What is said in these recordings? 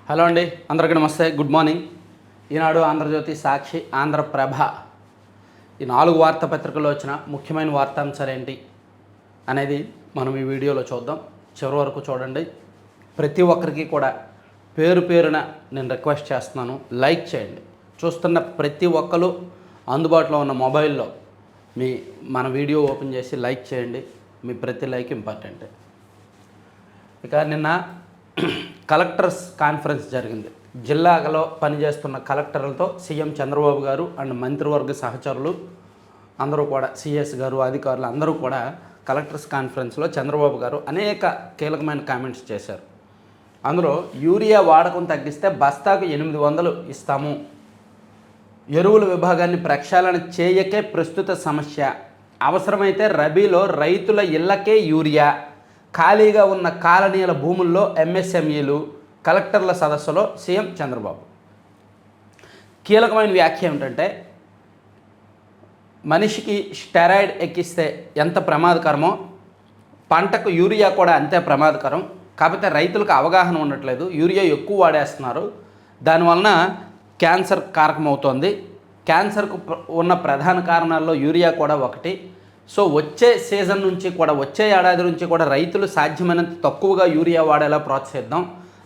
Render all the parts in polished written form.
Hello అండి, అందరికీ నమస్తే, గుడ్ మార్నింగ్. ఈనాడు, ఆంధ్రజ్యోతి, సాక్షి, ఆంధ్రప్రభ ఈ 4 వార్తాపత్రికల్లో వచ్చిన ముఖ్యమైన వార్తాంశాలు ఏంటి అనేది మనం ఈ వీడియోలో చూద్దాం. చివరి వరకు చూడండి. ప్రతి ఒక్కరికి కూడా పేరు పేరున నేను రిక్వెస్ట్ చేస్తున్నాను, లైక్ చేయండి. చూస్తున్న ప్రతి ఒక్కరు అందుబాటులో ఉన్న మొబైల్లో మన వీడియో ఓపెన్ చేసి లైక్ చేయండి. మీ ప్రతి లైక్ ఇంపార్టెంట్. ఇక నిన్న కలెక్టర్స్ కాన్ఫరెన్స్ జరిగింది. జిల్లాలో పనిచేస్తున్న కలెక్టర్లతో సీఎం చంద్రబాబు గారు అండ్ మంత్రివర్గ సహచరులు అందరూ కూడా, సిఎస్ గారు, అధికారులు అందరూ కూడా కలెక్టర్స్ కాన్ఫరెన్స్లో చంద్రబాబు గారు అనేక కీలకమైన కామెంట్స్ చేశారు. అందులో యూరియా వాడకం తగ్గిస్తే బస్తాకు 800 ఇస్తాము, ఎరువుల విభాగాన్ని ప్రక్షాళన చేయకే ప్రస్తుత సమస్య, అవసరమైతే రబీలో రైతుల ఇళ్లకే యూరియా, ఖాళీగా ఉన్న కాలనీల భూముల్లో ఎంఎస్ఎంఈలు, కలెక్టర్ల సదస్సులో సీఎం చంద్రబాబు. కీలకమైన వ్యాఖ్య ఏమిటంటే, మనిషికి స్టెరాయిడ్ ఎక్కిస్తే ఎంత ప్రమాదకరమో పంటకు యూరియా కూడా అంతే ప్రమాదకరం. కాకపోతే రైతులకు అవగాహన ఉండట్లేదు, యూరియా ఎక్కువ వాడేస్తున్నారు, దానివలన క్యాన్సర్ కారకమవుతోంది. క్యాన్సర్కు ఉన్న ప్రధాన కారణాల్లో యూరియా కూడా ఒకటి. సో వచ్చే సీజన్ నుంచి కూడా, వచ్చే ఏడాది నుంచి కూడా రైతులు సాధ్యమైనంత తక్కువగా యూరియా వాడేలా ప్రోత్సహిద్దాం.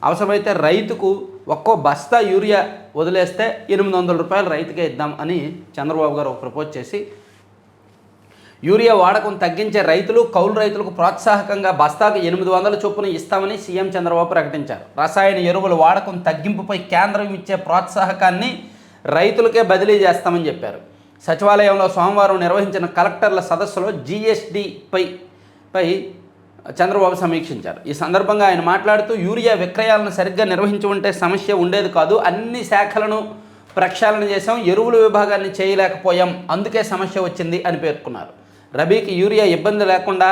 అవసరమైతే రైతుకు ఒక్కో బస్తా యూరియా వదిలేస్తే 800 రూపాయలు రైతుకే ఇద్దాం అని చంద్రబాబు గారు ప్రపోజ్ చేసి, యూరియా వాడకం తగ్గించే రైతులు, కౌలు రైతులకు ప్రోత్సాహకంగా బస్తాకు 800 చొప్పున ఇస్తామని సీఎం చంద్రబాబు ప్రకటించారు. రసాయన ఎరువుల వాడకం తగ్గింపుపై కేంద్రం ఇచ్చే ప్రోత్సాహకాన్ని రైతులకే బదిలీ చేస్తామని చెప్పారు. సచివాలయంలో సోమవారం నిర్వహించిన కలెక్టర్ల సదస్సులో జీఎస్టీపై చంద్రబాబు సమీక్షించారు. ఈ సందర్భంగా ఆయన మాట్లాడుతూ, యూరియా విక్రయాలను సరిగ్గా నిర్వహించి ఉంటే సమస్య ఉండేది కాదు, అన్ని శాఖలను ప్రక్షాళన చేశాం, ఎరువుల విభాగాన్ని చేయలేకపోయాం, అందుకే సమస్య వచ్చింది అని పేర్కొన్నారు. రబీకి యూరియా ఇబ్బంది లేకుండా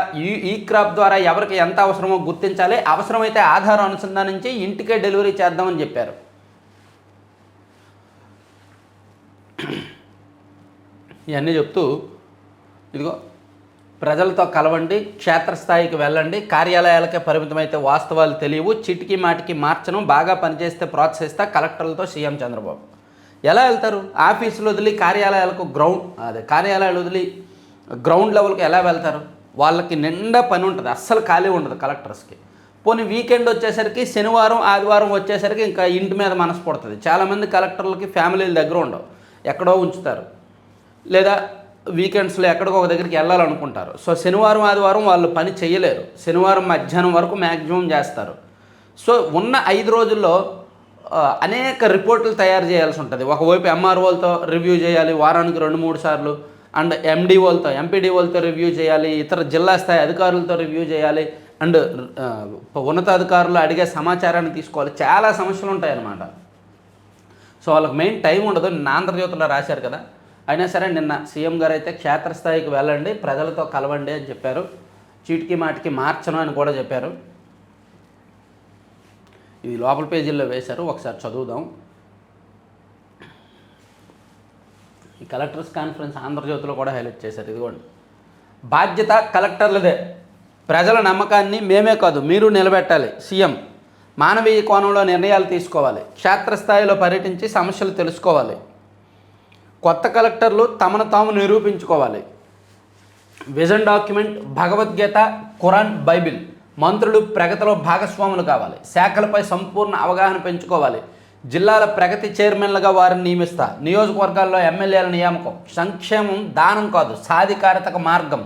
ఈ క్రాప్ ద్వారా ఎవరికి ఎంత అవసరమో గుర్తించాలి, అవసరమైతే ఆధారం అనుసంధానించి ఇంటికే డెలివరీ చేద్దామని చెప్పారు. ఇవన్నీ చెప్తూ, ఇదిగో ప్రజలతో కలవండి, క్షేత్రస్థాయికి వెళ్ళండి, కార్యాలయాలకే పరిమితమైతే వాస్తవాలు తెలియవు, చిటికి మాటికి మార్చను, బాగా పనిచేస్తే ప్రోత్సహిస్తా కలెక్టర్లతో సీఎం చంద్రబాబు. ఎలా వెళ్తారు? ఆఫీసులు వదిలి కార్యాలయాలకు కార్యాలయాలు వదిలి గ్రౌండ్ లెవెల్కి ఎలా వెళ్తారు? వాళ్ళకి నిండా పని ఉంటుంది, అస్సలు ఖాళీ ఉండదు కలెక్టర్స్కి. పోనీ వీకెండ్ వచ్చేసరికి, శనివారం ఆదివారం వచ్చేసరికి ఇంకా ఇంటి మీద మనసు పడుతుంది. చాలామంది కలెక్టర్లకి ఫ్యామిలీల దగ్గర ఉండవు, ఎక్కడో ఉంచుతారు, లేదా వీకెండ్స్లో ఎక్కడికో ఒక దగ్గరికి వెళ్ళాలనుకుంటారు. సో శనివారం ఆదివారం వాళ్ళు పని చేయలేరు, శనివారం మధ్యాహ్నం వరకు మ్యాక్సిమం చేస్తారు. సో ఉన్న 5 రోజుల్లో అనేక రిపోర్టులు తయారు చేయాల్సి ఉంటుంది. ఒకవైపు ఎంఆర్ఓలతో రివ్యూ చేయాలి వారానికి 2-3 సార్లు, అండ్ ఎండిఓలతో, ఎంపీడీఓలతో రివ్యూ చేయాలి, ఇతర జిల్లా స్థాయి అధికారులతో రివ్యూ చేయాలి, అండ్ ఉన్నతాధికారులు అడిగే సమాచారాన్ని తీసుకోవాలి. చాలా సమస్యలు ఉంటాయన్నమాట. సో వాళ్ళకి మెయిన్ టైం ఉండదు. నిన్న ఆంధ్రజ్యోతిలో రాశారు కదా. అయినా సరే నిన్న సీఎం గారు అయితే క్షేత్రస్థాయికి వెళ్ళండి, ప్రజలతో కలవండి అని చెప్పారు. చీటికి మాటికి మార్చను అని కూడా చెప్పారు. ఇది లోపల పేజీల్లో వేశారు, ఒకసారి చదువుదాం. ఈ కలెక్టర్స్ కాన్ఫరెన్స్ ఆంధ్రజ్యోతిలో కూడా హైలైట్ చేశారు. ఇదిగోండి, బాధ్యత కలెక్టర్లదే, ప్రజల నమ్మకాన్ని మేమే కాదు మీరు నిలబెట్టాలి. సీఎం మానవీయ కోణంలో నిర్ణయాలు తీసుకోవాలి, క్షేత్రస్థాయిలో పర్యటించి సమస్యలు తెలుసుకోవాలి, కొత్త కలెక్టర్లు తమను తాము నిరూపించుకోవాలి, vision document, Bhagavad Gita, Quran, Bible, మంత్రులు ప్రగతిలో భాగస్వాములు కావాలి, శాఖలపై సంపూర్ణ అవగాహన పెంచుకోవాలి, జిల్లాల ప్రగతి చైర్మన్లుగా వారిని నియమిస్తా, నియోజకవర్గాల్లో ఎమ్మెల్యేల నియామకం, సంక్షేమం దానం కాదు సాధికారతకు మార్గం,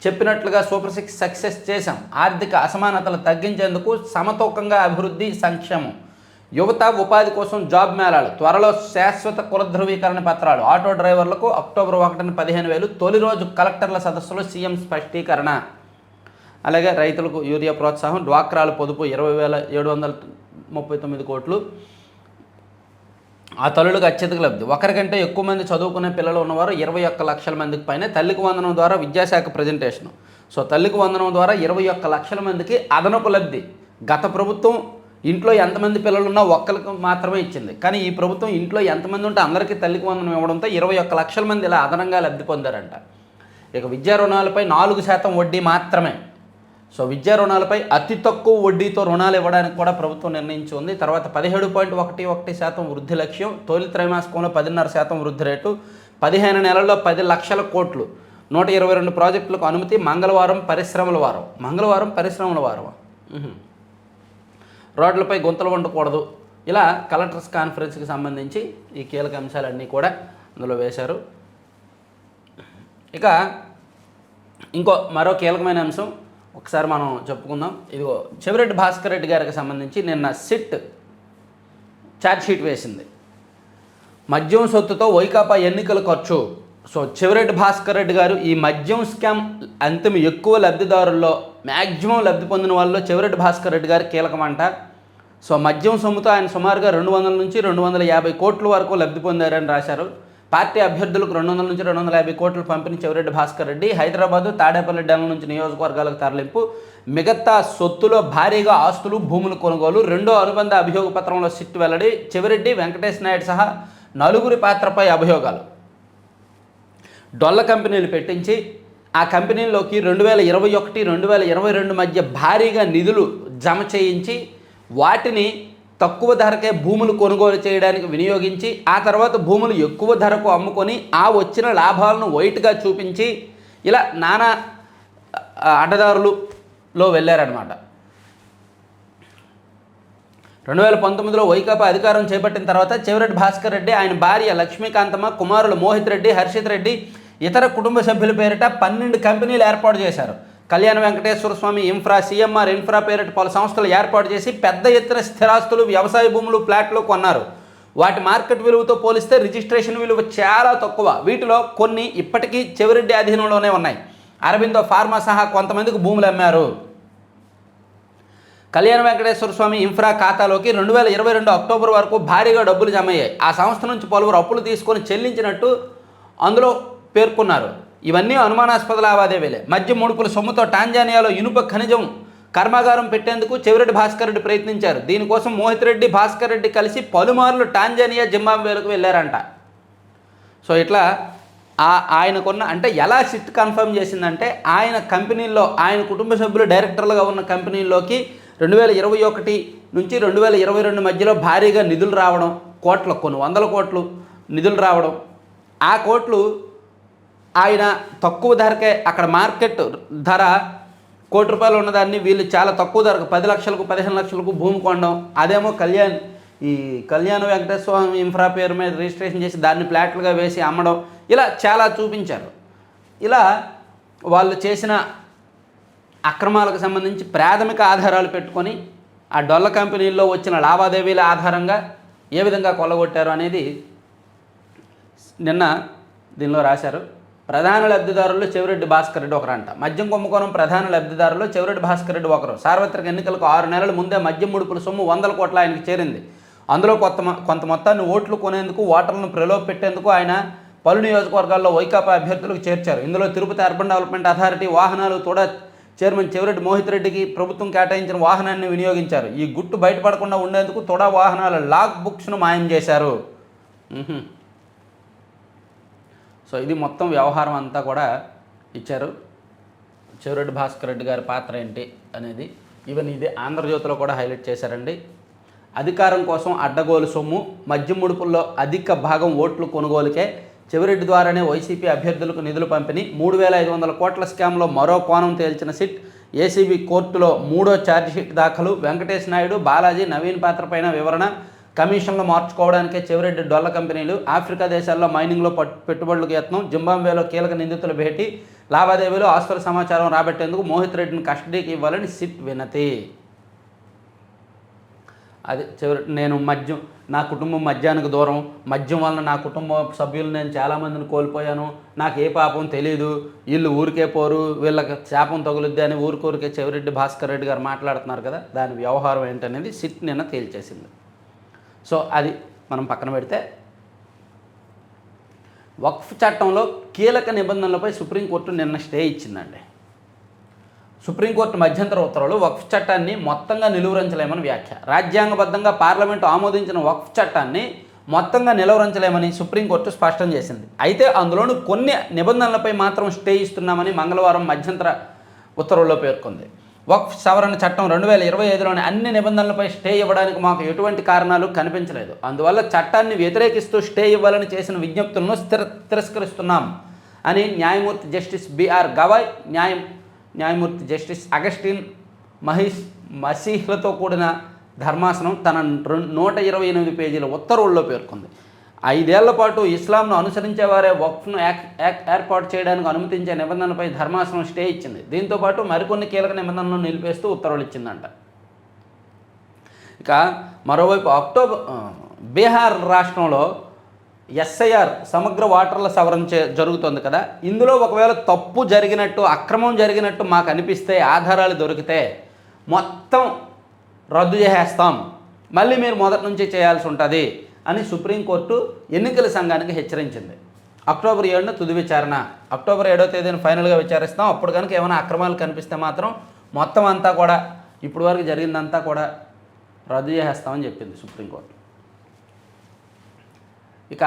చెప్పినట్లుగా సూపర్ 6 సక్సెస్ చేశాం, ఆర్థిక అసమానతలు తగ్గించేందుకు సమతూకంగా అభివృద్ధి, సంక్షేమం, యువత ఉపాధి కోసం జాబ్ మేళాలు, త్వరలో శాశ్వత కుల ధృవీకరణ పత్రాలు, ఆటో డ్రైవర్లకు అక్టోబర్ 1న 15,000, తొలి రోజు కలెక్టర్ల సదస్సులో సీఎం స్పష్టీకరణ. అలాగే రైతులకు యూరియా ప్రోత్సాహం, డ్వాక్రాల పొదుపు 20,739 కోట్లు, ఆ తల్లులకు అత్యధిక లబ్ధి, ఒకరికంటే ఎక్కువ మంది చదువుకునే పిల్లలు ఉన్నవారు 21 లక్షల మందికి పైన, తల్లికి వందనం ద్వారా విద్యాశాఖ ప్రజెంటేషన్. సో తల్లికి వందనం ద్వారా 21 లక్షల మందికి అదనపు లబ్ధి. గత ప్రభుత్వం ఇంట్లో ఎంతమంది పిల్లలు ఉన్నా ఒక్కరికి మాత్రమే ఇచ్చింది, కానీ ఈ ప్రభుత్వం ఇంట్లో ఎంతమంది ఉంటే అందరికీ తల్లికి వందనం ఇవ్వడంతో 21 లక్షల మంది ఇలా అదనంగా లబ్ధి పొందారంట. ఇక విద్యా రుణాలపై 4% వడ్డీ మాత్రమే. సో విద్యా రుణాలపై అతి తక్కువ వడ్డీతో రుణాలు ఇవ్వడానికి కూడా ప్రభుత్వం నిర్ణయించి ఉంది. తర్వాత 17.11% వృద్ధి లక్ష్యం, తొలి త్రైమాసికంలో 10.5% వృద్ధి రేటు, 15 నెలల్లో 10 లక్షల కోట్లు, 122 ప్రాజెక్టులకు అనుమతి. మంగళవారం పరిశ్రమల వారం. మంగళవారం పరిశ్రమల వారం. రోడ్లపై గుంతలు ఉండకూడదు. ఇలా కలెక్టర్స్ కాన్ఫరెన్స్కి సంబంధించి ఈ కీలక అంశాలన్నీ కూడా అందులో వేశారు. ఇక మరో కీలకమైన అంశం ఒకసారి మనం చెప్పుకుందాం. ఇదిగో చెవిరెడ్డి భాస్కర్ రెడ్డి గారికి సంబంధించి నిన్న సిట్ ఛార్జ్షీట్ వేసింది. మద్యం సొత్తుతో వైకాపా ఎన్నికల ఖర్చు. సో చెవిరెడ్డి భాస్కర్ రెడ్డి గారు ఈ మద్యం స్కామ్ అంతిమ ఎక్కువ లబ్ధిదారుల్లో మ్యాక్సిమం లబ్ధి పొందిన వాళ్ళలో చెవిరెడ్డి భాస్కర్ రెడ్డి గారు కీలకమంట. సో మద్యం సొమ్ముతో ఆయన సుమారుగా 200 నుంచి 250 కోట్ల వరకు లబ్ధి పొందారని రాశారు. పార్టీ అభ్యర్థులకు 200 నుంచి 250 కోట్లు పంపిణీ చెవిరెడ్డి భాస్కర్ రెడ్డి. హైదరాబాదు తాడేపల్లి డ్యాం నుంచి నియోజకవర్గాలకు తరలింపు. మిగతా సొత్తులో భారీగా ఆస్తులు, భూములు కొనుగోలు. రెండో అనుబంధ అభియోగ పత్రంలో సిట్ వెల్లడి. చెవిరెడ్డి, వెంకటేష్ నాయుడు సహా 4 పాత్రపై అభియోగాలు. డొల్ల కంపెనీలు పెట్టించి ఆ కంపెనీల్లోకి 2021, 2022 మధ్య భారీగా నిధులు జమ చేయించి వాటిని తక్కువ ధరకే భూములు కొనుగోలు చేయడానికి వినియోగించి ఆ తర్వాత భూములు ఎక్కువ ధరకు అమ్ముకొని ఆ వచ్చిన లాభాలను వైట్గా చూపించి ఇలా నానా అడ్డదారులలో వెళ్ళారనమాట. 2019లో వైకాపా అధికారం చేపట్టిన తర్వాత చెవిరెడ్డి భాస్కర్ రెడ్డి, ఆయన భార్య లక్ష్మీకాంతమ్మ, కుమారులు మోహిత్ రెడ్డి, హర్షిత్ రెడ్డి, ఇతర కుటుంబ సభ్యుల పేరిట 12 కంపెనీలు ఏర్పాటు చేశారు. కళ్యాణ వెంకటేశ్వర స్వామి ఇన్ఫ్రా, సిఎంఆర్ ఇన్ఫ్రా పేరిట పలు సంస్థలు ఏర్పాటు చేసి పెద్ద ఎత్తున స్థిరాస్తులు, వ్యవసాయ భూములు, ఫ్లాట్లు కొన్నారు. వాటి మార్కెట్ విలువతో పోలిస్తే రిజిస్ట్రేషన్ విలువ చాలా తక్కువ. వీటిలో కొన్ని ఇప్పటికీ చెవిరెడ్డి అధీనంలోనే ఉన్నాయి. అరబిందో ఫార్మా సహా కొంతమందికి భూములు అమ్మారు. కళ్యాణ వెంకటేశ్వర స్వామి ఇన్ఫ్రా ఖాతాలోకి 2022 అక్టోబర్ వరకు భారీగా డబ్బులు జమ అయ్యాయి. ఆ సంస్థ నుంచి పలువురు అప్పులు తీసుకొని చెల్లించినట్టు అందులో పేర్కొన్నారు. ఇవన్నీ అనుమానాస్పద లావాదేవీలే. మద్యం ముడుపుల సొమ్ముతో టాంజానియాలో ఇనుప ఖనిజం కర్మాగారం పెట్టేందుకు చెవిరెడ్డి భాస్కర్ రెడ్డి ప్రయత్నించారు. దీనికోసం మోహిత్ రెడ్డి, భాస్కర్ రెడ్డి కలిసి పలుమార్లు టాంజానియా, జింబాబ్వేలకు వెళ్ళారంట. సో ఇట్లా ఆయనకున్న అంటే ఎలా సిట్ కన్ఫర్మ్ చేసిందంటే ఆయన కంపెనీల్లో ఆయన కుటుంబ సభ్యులు డైరెక్టర్లుగా ఉన్న కంపెనీల్లోకి 2021 నుంచి 2022 మధ్యలో భారీగా నిధులు రావడం, కొన్ని వందల కోట్లు నిధులు రావడం. ఆ కోట్లు ఆయన తక్కువ ధరకే అక్కడ మార్కెట్ ధర ₹1,00,00,000 ఉన్నదాన్ని వీళ్ళు చాలా తక్కువ ధరకు 10 లక్షలకు 15 లక్షలకు భూమి కొనడం. అదేమో కళ్యాణ వెంకటేశ్వర స్వామి ఇన్ఫ్రా పేరు మీద రిజిస్ట్రేషన్ చేసి దాన్ని ఫ్లాట్లుగా వేసి అమ్మడం. ఇలా చాలా చూపించారు. ఇలా వాళ్ళు చేసిన అక్రమాలకు సంబంధించి ప్రాథమిక ఆధారాలు పెట్టుకొని ఆ డొల్ల కంపెనీల్లో వచ్చిన లావాదేవీల ఆధారంగా ఏ విధంగా కొల్లగొట్టారు అనేది నిన్న దీనిలో రాశారు. ప్రధాన లబ్ధిదారుల్లో చెవిరెడ్డి భాస్కర్ రెడ్డి ఒకరంట. మద్యం కుంభకోణం ప్రధాన లబ్ధిదారుల్లో చెవిరెడ్డి భాస్కర్ రెడ్డి ఒకరు. సార్వత్రిక ఎన్నికలకు 6 నెలల ముందే మద్యం ముడుపుల సొమ్ము 100 కోట్ల ఆయనకు చేరింది. అందులో కొంత మొత్తాన్ని ఓట్లు కొనేందుకు, ఓటర్లను ప్రలోభ పెట్టేందుకు ఆయన పలు నియోజకవర్గాల్లో వైకాపా అభ్యర్థులకు చేర్చారు. ఇందులో తిరుపతి అర్బన్ డెవలప్మెంట్ అథారిటీ వాహనాలు తోడా చైర్మన్ చెవిరెడ్డి మోహిత్ రెడ్డికి ప్రభుత్వం కేటాయించిన వాహనాన్ని వినియోగించారు. ఈ గుట్టు బయటపడకుండా ఉండేందుకు తోడా వాహనాల లాగ్ బుక్స్ను మాయం చేశారు. సో ఇది మొత్తం వ్యవహారం అంతా కూడా ఇచ్చారు. చెవిరెడ్డి భాస్కర్ రెడ్డి గారి పాత్ర ఏంటి అనేది ఇది ఆంధ్రజ్యోతిలో కూడా హైలైట్ చేశారండి. అధికారం కోసం అడ్డగోలు సొమ్ము, మద్యం ముడుపుల్లో అధిక భాగం ఓట్లు కొనుగోలుకే. చెవిరెడ్డి ద్వారానే వైసీపీ అభ్యర్థులకు నిధులు పంపిణీ. 3,500 కోట్ల స్కామ్లో మరో కోణం తేల్చిన సిట్. ఏసీబీ కోర్టులో 3వ ఛార్జ్షీట్ దాఖలు. వెంకటేష్ నాయుడు, బాలాజీ, నవీన్ పాత్రపైన వివరణ. కమిషన్లు మార్చుకోవడానికే చెవిరెడ్డి డొల్ల కంపెనీలు. ఆఫ్రికా దేశాల్లో మైనింగ్లో పెట్టుబడులకు యత్నం. జింబాబ్వేలో కీలక నిందితుల భేటీ. లావాదేవీలు, ఆస్తుల సమాచారం రాబట్టేందుకు మోహిత్ రెడ్డిని కస్టడీకి ఇవ్వాలని సిట్ వినతి. అది నా కుటుంబం మద్యానికి దూరం, మద్యం వలన నా కుటుంబ సభ్యులు నేను చాలామందిని కోల్పోయాను, నాకు ఏ పాపం తెలీదు, వీళ్ళు ఊరికే పోరు, వీళ్ళకి శాపం తగులుద్ది అని ఊరికే చెవిరెడ్డి భాస్కర్ రెడ్డి గారు మాట్లాడుతున్నారు కదా, దాని వ్యవహారం ఏంటనేది సిట్ నిన్న తేల్చేసింది. సో అది మనం పక్కన పెడితే, వక్ఫ్ చట్టంలో కీలక నిబంధనలపై సుప్రీంకోర్టు నిన్న స్టే ఇచ్చిందండి. సుప్రీంకోర్టు మధ్యంతర ఉత్తర్వులు వక్ఫ్ చట్టాన్ని మొత్తంగా నిలువరించలేమని వ్యాఖ్య. రాజ్యాంగబద్ధంగా పార్లమెంటు ఆమోదించిన వక్ఫ్ చట్టాన్ని మొత్తంగా నిలువరించలేమని సుప్రీంకోర్టు స్పష్టం చేసింది. అయితే అందులోని కొన్ని నిబంధనలపై మాత్రం స్టే ఇస్తున్నామని మంగళవారం మధ్యంతర ఉత్తర్వుల్లో పేర్కొంది. వక్ఫ్ సవరణ చట్టం 2025లోని అన్ని నిబంధనలపై స్టే ఇవ్వడానికి మాకు ఎటువంటి కారణాలు కనిపించలేదు. అందువల్ల చట్టాన్ని వ్యతిరేకిస్తూ స్టే ఇవ్వాలని చేసిన విజ్ఞప్తులను తిరస్కరిస్తున్నాం అని న్యాయమూర్తి జస్టిస్ బిఆర్ గవాయ్, న్యాయమూర్తి జస్టిస్ అగస్టిన్ మసీహ్లతో కూడిన ధర్మాసనం తన 128 పేజీల ఉత్తర్వుల్లో పేర్కొంది. 5 ఏళ్ల పాటు ఇస్లాంను అనుసరించేవారే వక్ఫ్ను ఏర్పాటు చేయడానికి అనుమతించే నిబంధనలపై ధర్మాసనం స్టే ఇచ్చింది. దీంతోపాటు మరికొన్ని కీలక నిబంధనలను నిలిపేస్తూ ఉత్తర్వులు ఇచ్చిందంట. ఇక మరోవైపు బీహార్ రాష్ట్రంలో ఎస్ఐఆర్ సమగ్ర ఓటర్ల సవరణ జరుగుతుంది కదా. ఇందులో ఒకవేళ తప్పు జరిగినట్టు, అక్రమం జరిగినట్టు మాకు అనిపిస్తే, ఆధారాలు దొరికితే మొత్తం రద్దు చేసేస్తాం, మళ్ళీ మీరు మొదటి నుంచి చేయాల్సి ఉంటుంది అని సుప్రీంకోర్టు ఎన్నికల సంఘానికి హెచ్చరించింది. అక్టోబర్ 7న తుది విచారణ, అక్టోబర్ 7వ తేదీన ఫైనల్గా విచారిస్తాం. అప్పుడు కనుక ఏమైనా అక్రమాలు కనిపిస్తే మాత్రం మొత్తం అంతా కూడా, ఇప్పటి వరకు జరిగిందంతా కూడా రద్దు చేసేస్తామని చెప్పింది సుప్రీంకోర్టు. ఇక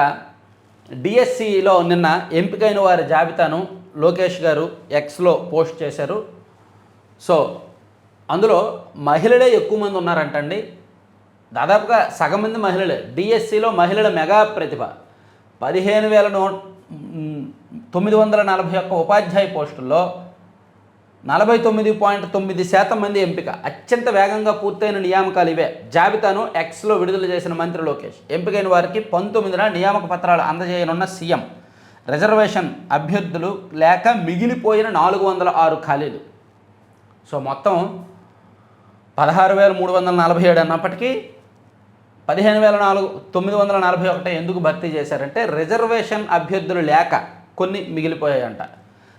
డిఎస్సిలో నిన్న ఎంపికైన వారి జాబితాను లోకేష్ గారు ఎక్స్లో పోస్ట్ చేశారు. సో అందులో మహిళలే ఎక్కువ మంది ఉన్నారంటండి. దాదాపుగా సగం మంది మహిళలే. డిఎస్సిలో మహిళల మెగా ప్రతిభ 15,941 ఉపాధ్యాయ పోస్టుల్లో 49.9% మంది ఎంపిక. అత్యంత వేగంగా పూర్తయిన నియామకాలు ఇవే. జాబితాను ఎక్స్లో విడుదల చేసిన మంత్రి లోకేష్ ఎంపికైన వారికి 19న నియామక పత్రాలు అందజేయనున్న సీఎం. రిజర్వేషన్ అభ్యర్థులు లేక మిగిలిపోయిన 406 ఖాళీలు. సో మొత్తం 16,347 అన్నప్పటికీ 15,941 ఎందుకు భర్తీ చేశారంటే రిజర్వేషన్ అభ్యర్థులు లేక కొన్ని మిగిలిపోయాయంట.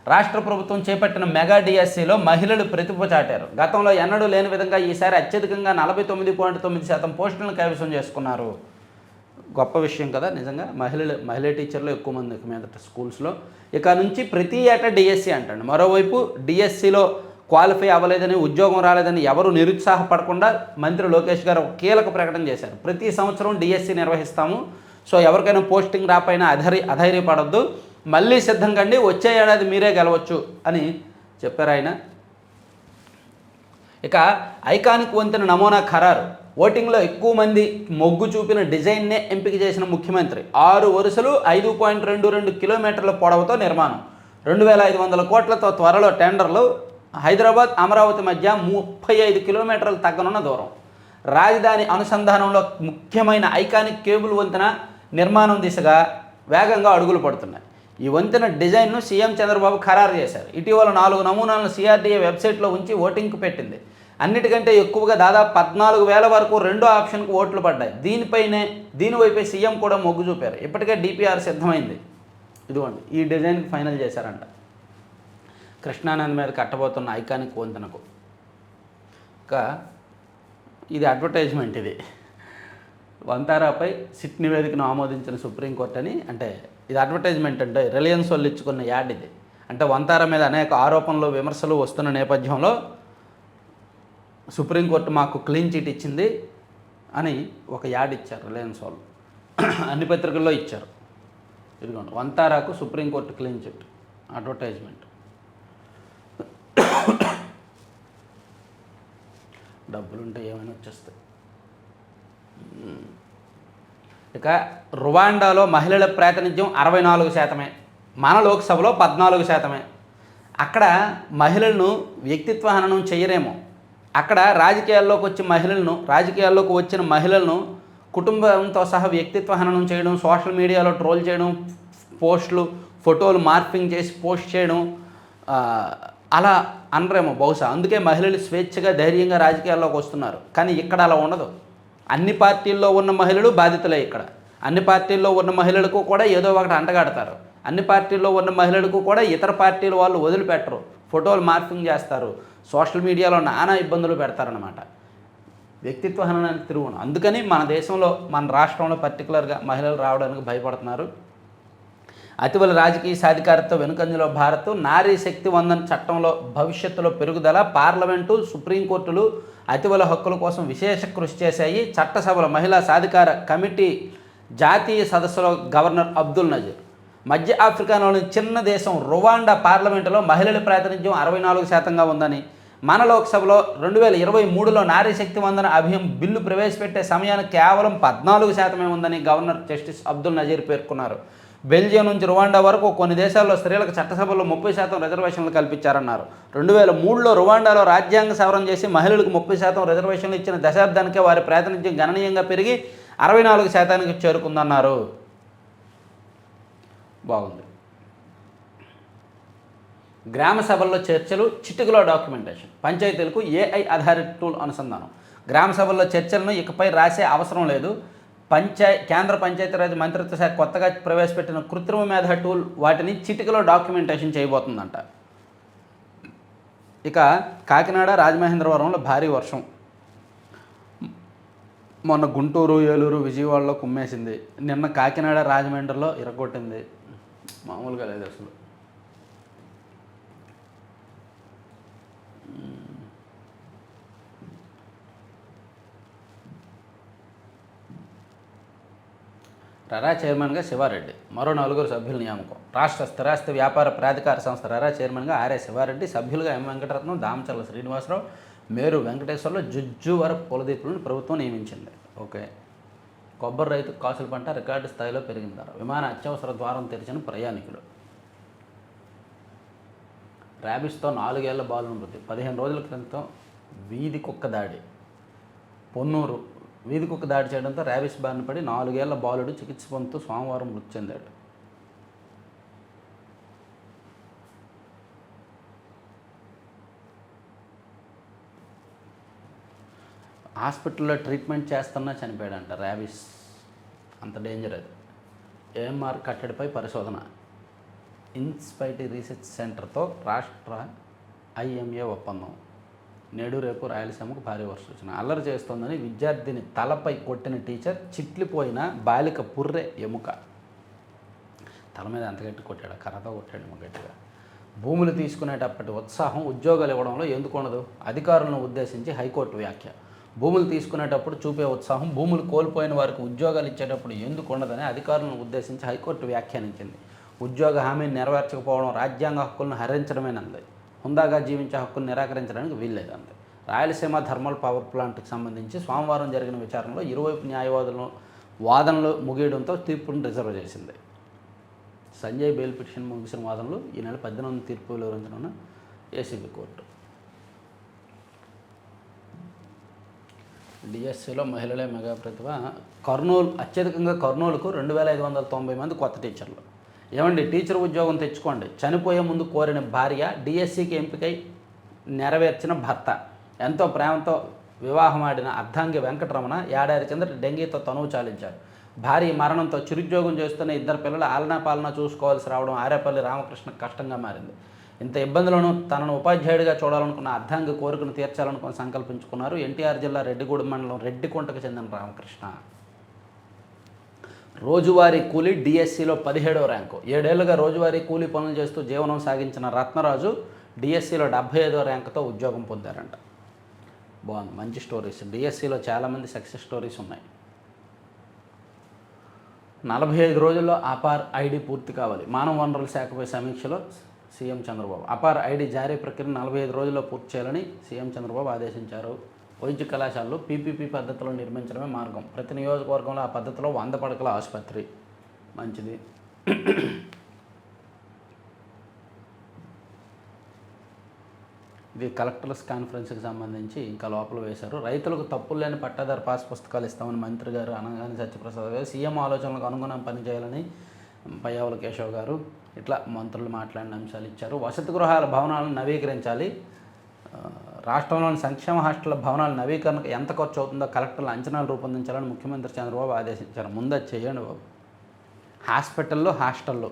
రాష్ట్ర ప్రభుత్వం చేపట్టిన మెగా డిఎస్సిలో మహిళలు ప్రతిభ చాటారు. గతంలో ఎన్నడూ లేని విధంగా ఈసారి అత్యధికంగా 49.9% పోస్టులను కైవసం చేసుకున్నారు. గొప్ప విషయం కదా నిజంగా. మహిళా టీచర్లు ఎక్కువ మంది మీదట స్కూల్స్లో. ఇక నుంచి ప్రతి ఏటా డిఎస్సి అంటండి. మరోవైపు డిఎస్సిలో క్వాలిఫై అవ్వలేదని, ఉద్యోగం రాలేదని ఎవరు నిరుత్సాహపడకుండా మంత్రి లోకేష్ గారు ఒక కీలక ప్రకటన చేశారు. ప్రతి సంవత్సరం డిఎస్సి నిర్వహిస్తాము. సో ఎవరికైనా పోస్టింగ్ రాపైనా అధైర్యపడద్దు, మళ్ళీ సిద్ధం కండి, వచ్చే ఏడాది మీరే గెలవచ్చు అని చెప్పారు ఆయన. ఇక ఐకానిక్ వంతెన నమూనా ఖరారు. ఓటింగ్లో ఎక్కువ మంది మొగ్గు చూపిన డిజైన్నే ఎంపిక చేసిన ముఖ్యమంత్రి. 6 వరుసలు 5.22 కిలోమీటర్ల పొడవుతో నిర్మాణం, 2,500 కోట్లతో త్వరలో టెండర్లు. హైదరాబాద్ అమరావతి మధ్య 35 కిలోమీటర్లు తగ్గనున్న దూరం. రాజధాని అనుసంధానంలో ముఖ్యమైన ఐకానిక్ కేబుల్ వంతెన నిర్మాణం దిశగా వేగంగా అడుగులు పడుతున్నాయి. ఈ వంతెన డిజైన్ను సీఎం చంద్రబాబు ఖరారు చేశారు. ఇటీవల 4 నమూనాలను సిఆర్డీఏ వెబ్సైట్లో ఉంచి ఓటింగ్కు పెట్టింది. అన్నిటికంటే ఎక్కువగా దాదాపు 14,000 వరకు రెండో ఆప్షన్కు ఓట్లు పడ్డాయి. దీనివైపే సీఎం కూడా మొగ్గు చూపారు. ఇప్పటికే డిపిఆర్ సిద్ధమైంది. ఇదిగోండి ఈ డిజైన్కి ఫైనల్ చేశారంట. కృష్ణానది మీద కట్టబోతున్న ఐకానిక్ వంతెనకు. ఇంకా ఇది అడ్వర్టైజ్మెంట్. ఇది వంతారాపై సిట్ నివేదికను ఆమోదించిన సుప్రీంకోర్టు అని. అంటే ఇది అడ్వర్టైజ్మెంట్ అంటే రిలయన్స్ వాళ్ళు ఇచ్చుకున్న యాడ్ ఇది. అంటే వంతారా మీద అనేక ఆరోపణలు, విమర్శలు వస్తున్న నేపథ్యంలో సుప్రీంకోర్టు మాకు క్లీన్ చిట్ ఇచ్చింది అని ఒక యాడ్ ఇచ్చారు రిలయన్స్ వాళ్ళు. అన్ని పత్రికల్లో ఇచ్చారు. ఇదిగోండి వంతారాకు సుప్రీంకోర్టు క్లీన్ చిట్ అడ్వర్టైజ్మెంట్. డబ్బులుంటే ఏమైనా వచ్చేస్తాయి. ఇక రువాండాలో మహిళల ప్రాతినిధ్యం 64%. మన లోక్సభలో 14%. అక్కడ మహిళలను వ్యక్తిత్వ హననం చేయరేమో. అక్కడ రాజకీయాల్లోకి వచ్చిన మహిళలను కుటుంబంతో సహా వ్యక్తిత్వ హననం చేయడం, సోషల్ మీడియాలో ట్రోల్ చేయడం, పోస్టులు ఫోటోలు మార్పింగ్ చేసి పోస్ట్ చేయడం అలా అనరేమో బహుశా. అందుకే మహిళలు స్వేచ్ఛగా ధైర్యంగా రాజకీయాల్లోకి వస్తున్నారు. కానీ ఇక్కడ అలా ఉండదు. అన్ని పార్టీల్లో ఉన్న మహిళలు బాధితులే. ఇక్కడ అన్ని పార్టీల్లో ఉన్న మహిళలకు కూడా ఏదో ఒకటి అంటగాడతారు. అన్ని పార్టీల్లో ఉన్న మహిళలకు కూడా ఇతర పార్టీల వాళ్ళు వదిలిపెట్టరు, ఫోటోలు మార్పింగ్ చేస్తారు, సోషల్ మీడియాలో నానా ఇబ్బందులు పెడతారనమాట. వ్యక్తిత్వ హననానికి తిరుగును. అందుకని మన దేశంలో, మన రాష్ట్రంలో పర్టికులర్గా మహిళలు రావడానికి భయపడుతున్నారు. అతివల రాజకీయ సాధికారత వెనుకంజలో భారత్. నారీ శక్తి వందన చట్టంలో భవిష్యత్తులో పెరుగుదల. పార్లమెంటు, సుప్రీంకోర్టులు అతివల హక్కుల కోసం విశేష కృషి చేశాయి. చట్టసభల మహిళా సాధికార కమిటీ జాతీయ సదస్సులో గవర్నర్ అబ్దుల్ నజీర్. మధ్య ఆఫ్రికాలోని చిన్న దేశం రువాండా పార్లమెంటులో మహిళల ప్రాతినిధ్యం 64%గా ఉందని, మన లోక్సభలో 2023లో నారీ శక్తి వందన అభియాన్ బిల్లు ప్రవేశపెట్టే సమయానికి కేవలం 14% ఉందని గవర్నర్ జస్టిస్ అబ్దుల్ నజీర్ పేర్కొన్నారు. బెల్జియం నుంచి రువాండా వరకు కొన్ని దేశాల్లో స్త్రీలకు చట్టసభల్లో 30% రిజర్వేషన్లు కల్పించారన్నారు. 2003లో రువాండాలో రాజ్యాంగ సవరణ చేసి మహిళలకు 30% రిజర్వేషన్లు ఇచ్చిన దశాబ్దానికే వారి ప్రాతినిధ్యం గణనీయంగా పెరిగి 64%కి చేరుకుందన్నారు. బాగుంది. గ్రామ సభల్లో చర్చలు, చిటికలో డాక్యుమెంటేషన్. పంచాయతీలకు ఏఐ ఆధారిత టూల్ అనుసంధానం. గ్రామ సభల్లో చర్చలను ఇకపై రాసే అవసరం లేదు. కేంద్ర పంచాయతీరాజ్ మంత్రిత్వ శాఖ కొత్తగా ప్రవేశపెట్టిన కృత్రిమ మేధ టూల్ వాటిని చిటికలో డాక్యుమెంటేషన్ చేయబోతుందంట. ఇక కాకినాడ, రాజమహేంద్రవరంలో భారీ వర్షం. మొన్న గుంటూరు, ఏలూరు, విజయవాడలో కుమ్మేసింది. నిన్న కాకినాడ, రాజమండ్రిలో ఇరగొట్టింది. మామూలుగా లేదు అసలు. రెరా చైర్మన్గా శివారెడ్డి, మరో 4 సభ్యుల నియామకం. రాష్ట్ర స్థిరాస్తి వ్యాపార ప్రాధికార సంస్థ రెరా చైర్మన్గా ఆర్ఏ శివారెడ్డి, సభ్యులుగా ఎం వెంకటరత్నం, దామచర్ల శ్రీనివాసరావు, మేరు వెంకటేశ్వర్లు, జుజ్జువరపు కులదీపులను ప్రభుత్వం నియమించింది. ఓకే. కొబ్బరి రైతు కాసుల పంట రికార్డు స్థాయిలో పెరిగింది. విమాన అత్యవసర ద్వారం తెరిచిన ప్రయాణికులు. ర్యాబిస్తో 4 ఏళ్ల బాలును మృతి. 15 రోజుల క్రితం వీధి కుక్క దాడి. పొన్నూరు వీధి కుక్క దాడి చేయడంతో ర్యాబిస్ బారిన పడి 4 ఏళ్ల బాలుడు చికిత్స పొందుతూ సోమవారం మృతి చెందాడు. హాస్పిటల్లో ట్రీట్మెంట్ చేస్తున్నా చనిపోయాడంట. ర్యాబిస్ అంత డేంజర్ అది. ఏఎంఆర్ కట్టడిపై పరిశోధన. ఇన్స్పైటీ రీసెర్చ్ సెంటర్తో రాష్ట్ర ఐఎంఏ ఒప్పందం. నేడు రేపు రాయలసీమకు భారీ వర్షం సూచన. అల్లరి చేస్తోందని విద్యార్థిని తలపై కొట్టిన టీచర్, చిట్లిపోయిన బాలిక పుర్రె ఎముక. తల మీద ఎంత గట్టి కొట్టాడు, కర్రతో కొట్టాడు గట్టిగా. భూములు తీసుకునేటప్పటి ఉత్సాహం ఉద్యోగాలు ఇవ్వడంలో ఎందుకు ఉండదు? అధికారులను ఉద్దేశించి హైకోర్టు వ్యాఖ్య. భూములు తీసుకునేటప్పుడు చూపే ఉత్సాహం భూములు కోల్పోయిన వారికి ఉద్యోగాలు ఇచ్చేటప్పుడు ఎందుకు ఉండదని అధికారులను ఉద్దేశించి హైకోర్టు వ్యాఖ్యానించింది. ఉద్యోగ హామీని నెరవేర్చకపోవడం రాజ్యాంగ హక్కులను హరించడమేనంది. హుందాగా జీవించే హక్కును నిరాకరించడానికి వీల్లేదంది. రాయలసీమ థర్మల్ పవర్ ప్లాంట్కి సంబంధించి సోమవారం జరిగిన విచారణలో ఇరువైపు న్యాయవాదులు వాదనలు ముగియడంతో తీర్పును రిజర్వ్ చేసింది. సంజయ్ బెయిల్ పిటిషన్ ముగిసిన వాదనలు ఈ నెల 18 తీర్పు వెలువరించనున్న ఏసీబీ కోర్టు. డిఎస్సిలో మహిళలే మెగా ప్రతిభ. కర్నూలు అత్యధికంగా కర్నూలుకు 2590 మంది కొత్త టీచర్లు. ఏమండి, టీచర్ ఉద్యోగం తెచ్చుకోండి. చనిపోయే ముందు కోరిన భార్య, డిఎస్సికి ఎంపికై నెరవేర్చిన భర్త. ఎంతో ప్రేమతో వివాహం ఆడిన అర్ధాంగి వెంకటరమణ ఏడాది కిందట డెంగీతో తనువు చాలించారు. భార్య మరణంతో చిరుద్యోగం చేస్తున్న 2 పిల్లలు ఆలనా పాలన చూసుకోవాల్సి రావడం ఆరేపల్లి రామకృష్ణ కష్టంగా మారింది. ఇంత ఇబ్బందులను తనను ఉపాధ్యాయుడిగా చూడాలనుకున్న అర్ధాంగి కోరికను తీర్చాలనుకుని సంకల్పించుకున్నారు ఎన్టీఆర్ జిల్లా రెడ్డిగూడెం మండలం రెడ్డికుంటకు చెందిన రామకృష్ణ. రోజువారీ కూలీ డిఎస్సిలో 17వ ర్యాంకు. 7 ఏళ్లుగా రోజువారీ కూలీ పనులు చేస్తూ జీవనం సాగించిన రత్నరాజు డిఎస్సిలో 75వ ర్యాంకుతో ఉద్యోగం పొందారంట. బాగుంది, మంచి స్టోరీస్. డిఎస్సిలో చాలామంది సక్సెస్ స్టోరీస్ ఉన్నాయి. 45 రోజుల్లో అపార్ ఐడి పూర్తి కావాలి. మానవ వనరుల శాఖపై సమీక్షలో సీఎం చంద్రబాబు. అపార్ ఐడి జారీ ప్రక్రియను 45 రోజుల్లో పూర్తి చేయాలని సీఎం చంద్రబాబు ఆదేశించారు. వైద్య కళాశాలలో పీపీపీ పద్ధతిలో నిర్మించడమే మార్గం. ప్రతి నియోజకవర్గంలో ఆ పద్ధతిలో 100 పడకల ఆసుపత్రి. మంచిది. ఇది కలెక్టర్స్ కాన్ఫరెన్స్కి సంబంధించి ఇంకా లోపల వేశారు. రైతులకు తప్పులు లేని పట్టాదారు పాస్ పుస్తకాలు ఇస్తామని మంత్రి గారు అనగానే సత్యప్రసాద్ గారు, సీఎం ఆలోచనలకు అనుగుణంగా పనిచేయాలని పయ్యావుల కేశవ్ గారు, ఇట్లా మంత్రులు మాట్లాడిన అంశాలు ఇచ్చారు. వసతి గృహాల భవనాలను నవీకరించాలి. రాష్ట్రంలోని సంక్షేమ హాస్టళ్ల భవనాల నవీకరణకు ఎంత ఖర్చు అవుతుందో కలెక్టర్లు అంచనాలు రూపొందించాలని ముఖ్యమంత్రి చంద్రబాబు ఆదేశించారు. ముందు చేయండి బాబు. హాస్టల్లో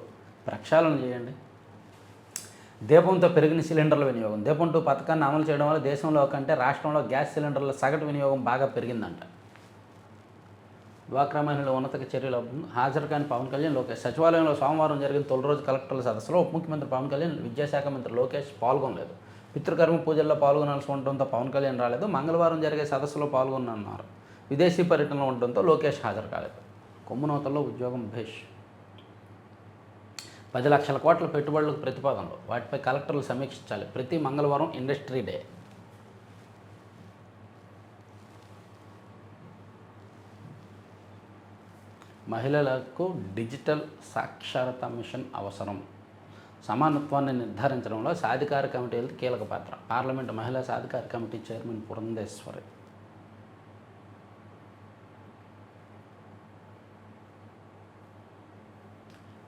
ప్రక్షాళన చేయండి. దీపంతో పెరిగిన సిలిండర్ల వినియోగం. దీపం 2 పథకాన్ని అమలు చేయడం వల్ల దేశంలో కంటే రాష్ట్రంలో గ్యాస్ సిలిండర్ల సగటు వినియోగం బాగా పెరిగిందంట. డ్వాక్రా మహిళల ఉన్నత చర్యలు హాజరు కాని పవన్ కళ్యాణ్, లోకేష్. సచివాలయంలో సోమవారం జరిగిన తొలి రోజు కలెక్టర్ల సదస్సులో ఉప ముఖ్యమంత్రి పవన్ కళ్యాణ్, విద్యాశాఖ మంత్రి లోకేష్ పాల్గొనలేదు. పితృకర్మ పూజల్లో పాల్గొనాల్సి ఉండడంతో పవన్ కళ్యాణ్ రాలేదు. మంగళవారం జరిగే సదస్సులో పాల్గొన్నారు. విదేశీ పర్యటనలో ఉండడంతో లోకేష్ హాజరు కాలేదు. కొమ్మునూతల్లో ఉద్యోగం భేష్. 10 లక్షల కోట్ల పెట్టుబడులకు ప్రతిపాదనలు, వాటిపై కలెక్టర్లు సమీక్షించాలి. ప్రతి మంగళవారం ఇండస్ట్రీ డే. మహిళలకు డిజిటల్ సాక్షరత మిషన్ అవసరం. సమానత్వాన్ని నిర్ధారించడంలో సాధికార కమిటీలది కీలక పాత్ర. పార్లమెంటు మహిళా సాధికార కమిటీ చైర్మన్ పురంధేశ్వరి.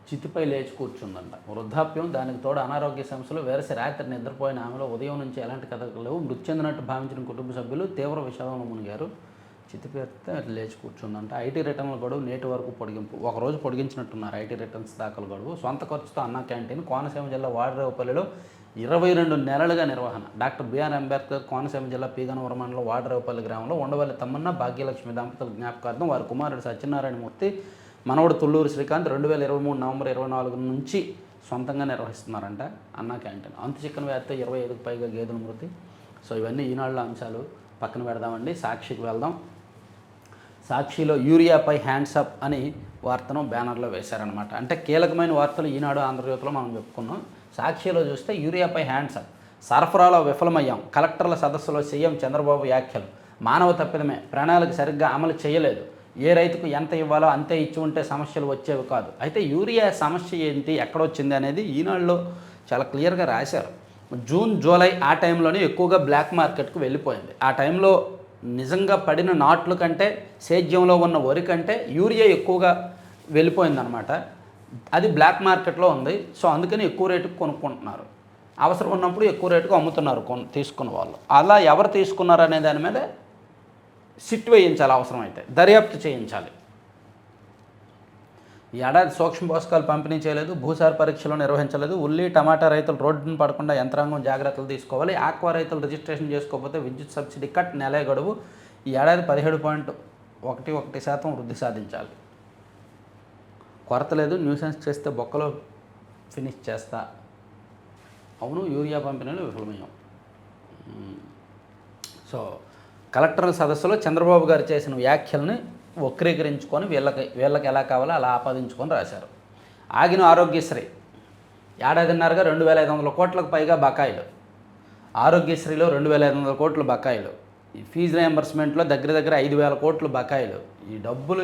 చితిపై లేచి కూర్చుందంట. వృద్ధాప్యం, దానికి తోడు అనారోగ్య సమస్యలు, వేరసి రాత్రి నిద్రపోయిన ఆమెలో ఉదయం నుంచి ఎలాంటి కథలు లేవు. మృతి చెందినట్టు భావించిన కుటుంబ సభ్యులు తీవ్ర విషాదంలో మునిగారు. చితిపేస్తే లేచి కూర్చుందంట. ఐటీ రిటర్న్ల గడువు నేటి వరకు పొడిగింపు. ఒకరోజు పొడిగించినట్టున్నారు ఐటీ రిటర్న్స్ దాఖలు గడువు. సొంత ఖర్చుతో అన్నా క్యాంటీన్. కోనసీమ జిల్లా వాడరేవుపల్లిలో 22 నెలలుగా నిర్వహణ. డాక్టర్ బిఆర్ అంబేద్కర్ కోనసీమ జిల్లా పీగనవరం మండలం వాడరేవుపల్లి గ్రామంలో ఉండవల్లి తమ్మన్న, భాగ్యలక్ష్మి దంపతుల జ్ఞాపకార్థం వారి కుమారుడు సత్యనారాయణమూర్తి, మనవడు తుళ్ళూరు శ్రీకాంత్ 2023 నవంబర్ 24 నుంచి సొంతంగా నిర్వహిస్తున్నారంట అన్నా క్యాంటీన్. అంతు చిక్కన వ్యాధితో 25కు పైగా గేదెల మృతి. సో ఇవన్నీ ఈనాడులో అంశాలు. పక్కన పెడదామండి. సాక్షికి వెళ్దాం. సాక్షిలో యూరియాపై హ్యాండ్స్ అప్ అని వార్తను బ్యానర్లో వేశారనమాట. అంటే కీలకమైన వార్తలు ఈనాడు, ఆంధ్రజ్యోతిలో మనం చెప్పుకున్నాం. సాక్షిలో చూస్తే యూరియాపై హ్యాండ్స్ అప్. సరఫరాలో విఫలమయ్యాం. కలెక్టర్ల సదస్సులో సీఎం చంద్రబాబు వ్యాఖ్యలు. మానవ తప్పిదమే, ప్రణాళిక సరిగ్గా అమలు చేయలేదు. ఏ రైతుకు ఎంత ఇవ్వాలో అంతే ఇచ్చి ఉంటే సమస్యలు వచ్చేవి కాదు. అయితే యూరియా సమస్య ఏంటి, ఎక్కడొచ్చింది అనేది ఈనాడులో చాలా క్లియర్గా రాశారు. జూన్, జూలై ఆ టైంలోనే ఎక్కువగా బ్లాక్ మార్కెట్కు వెళ్ళిపోయింది. ఆ టైంలో నిజంగా పడిన నాట్లు కంటే, సేద్యంలో ఉన్న వరి కంటే యూరియా ఎక్కువగా వెళ్ళిపోయిందనమాట. అది బ్లాక్ మార్కెట్లో ఉంది. సో అందుకని ఎక్కువ రేటుకు కొనుక్కుంటున్నారు. అవసరం ఉన్నప్పుడు ఎక్కువ రేటుకు అమ్ముతున్నారు తీసుకున్న వాళ్ళు. అలా ఎవరు తీసుకున్నారు అనే దాని మీద సిట్ వేయించాలి, అవసరమైతే దర్యాప్తు చేయించాలి. ఈ ఏడాది సూక్ష్మ పోషకాలు పంపిణీ చేయలేదు, భూసార పరీక్షలు నిర్వహించలేదు. ఉల్లి, టమాటా రైతులు రోడ్డును పడకుండా యంత్రాంగం జాగ్రత్తలు తీసుకోవాలి. ఆక్వా రైతులు రిజిస్ట్రేషన్ చేసుకోకపోతే విద్యుత్ సబ్సిడీ కట్, నెలే గడువు. ఈ ఏడాది 17.11% వృద్ధి సాధించాలి. కొరత లేదు, న్యూసెన్స్ చేస్తే బొక్కలో ఫినిష్ చేస్తా. అవును, యూరియా పంపిణీలో విఫలమయ్యాం. సో కలెక్టర్ల సదస్సులో చంద్రబాబు గారు చేసిన వ్యాఖ్యల్ని వక్రీకరించుకొని వీళ్ళకి ఎలా కావాలో అలా ఆపాదించుకొని రాశారు. ఆగిన ఆరోగ్యశ్రీ. ఏడాదిన్నరగా 2,500 కోట్లకు పైగా బకాయిలు. ఆరోగ్యశ్రీలో 2,500 కోట్ల బకాయిలు. ఈ ఫీజు రియంబర్స్మెంట్లో దగ్గర 5,000 కోట్లు బకాయిలు. ఈ డబ్బులు